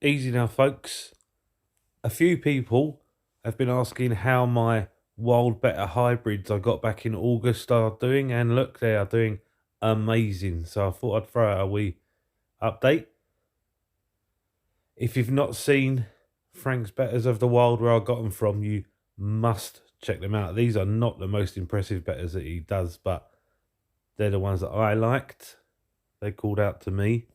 Easy now, folks. A few people have been asking how my wild Betta hybrids I got back in August are doing, and look, they are doing amazing. So I thought I'd throw out a wee update. If you've not seen Frank's Bettas of the Wild where I got them from, you must check them out. These are not the most impressive Bettas that he does, but they're the ones that I liked. They called out to me.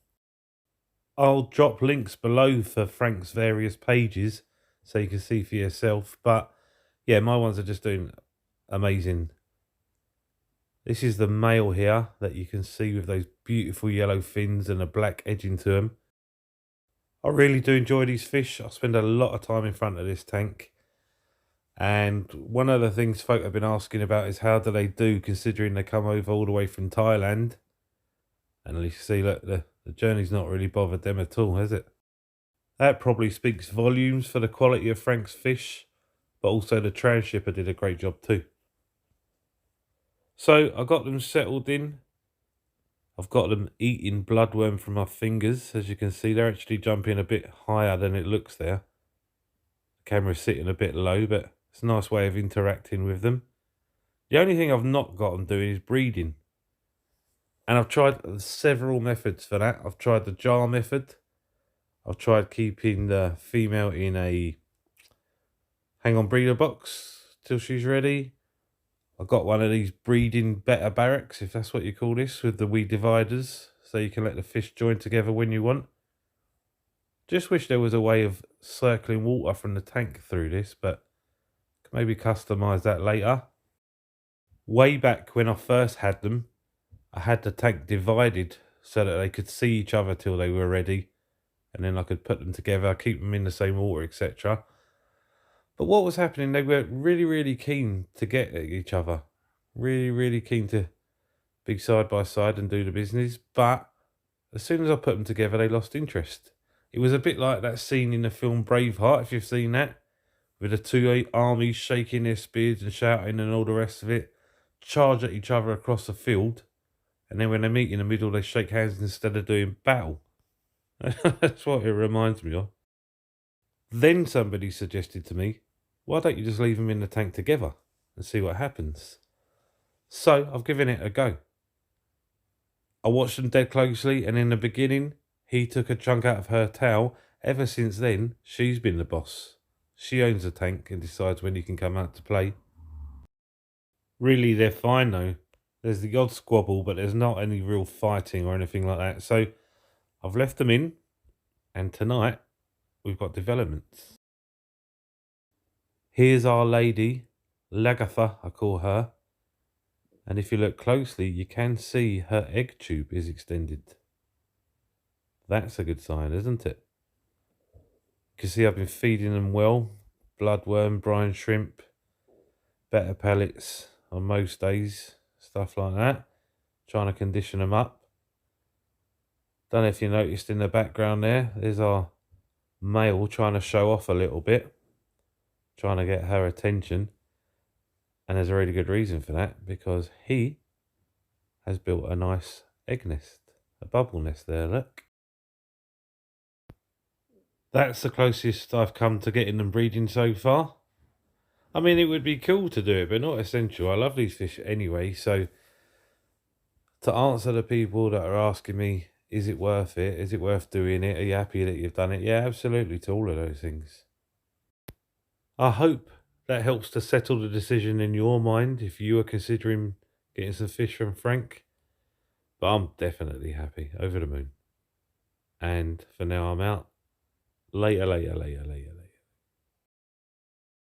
I'll drop links below for Frank's various pages so you can see for yourself. But yeah, my ones are just doing amazing. This is the male here that you can see with those beautiful yellow fins and a black edging to them. I really do enjoy these fish. I spend a lot of time in front of this tank. And one of the things folk have been asking about is how do they do, considering they come over all the way from Thailand. And as you see, look, the journey's not really bothered them at all, has it? That probably speaks volumes for the quality of Frank's fish, but also the transhipper did a great job too. So I got them settled in. I've got them eating bloodworm from my fingers. As you can see, they're actually jumping a bit higher than it looks there. The camera's sitting a bit low, but it's a nice way of interacting with them. The only thing I've not got them doing is breeding. And I've tried several methods for that. I've tried the jar method. I've tried keeping the female in a hang-on breeder box till she's ready. I've got one of these breeding Betta barracks, if that's what you call this, with the wee dividers, so you can let the fish join together when you want. Just wish there was a way of circling water from the tank through this, but can maybe customise that later. Way back when I first had them, I had the tank divided so that they could see each other till they were ready, and then I could put them together, keep them in the same water, etc. But what was happening, they were really keen to get at each other. Really keen to be side by side and do the business. But as soon as I put them together, they lost interest. It was a bit like that scene in the film Braveheart, if you've seen that, with the two armies shaking their spears and shouting and all the rest of it, charge at each other across the field, and then when they meet in the middle, they shake hands instead of doing battle. That's what it reminds me of. Then somebody suggested to me, why don't you just leave them in the tank together and see what happens? So I've given it a go. I watched them dead closely, and in the beginning, he took a chunk out of her tail. Ever since then, she's been the boss. She owns the tank and decides when you can come out to play. Really, they're fine though. There's the odd squabble, but there's not any real fighting or anything like that. So I've left them in, and tonight we've got developments. Here's our lady, Lagatha, I call her. And if you look closely, you can see her egg tube is extended. That's a good sign, isn't it? You can see I've been feeding them well. Bloodworm, brine shrimp, Betta pellets on most days, stuff like that. Trying to condition them up. Don't know if you noticed in the background there's our male trying to show off a little bit. Trying to get her attention. And there's a really good reason for that, because he has built a nice egg nest, a bubble nest there, look. That's the closest I've come to getting them breeding so far. I mean, it would be cool to do it, but not essential. I love these fish anyway, so to answer the people that are asking me, is it worth it? Is it worth doing it? Are you happy that you've done it? Yeah, absolutely, to all of those things. I hope that helps to settle the decision in your mind if you are considering getting some fish from Frank. But I'm definitely happy, over the moon. And for now, I'm out. Later.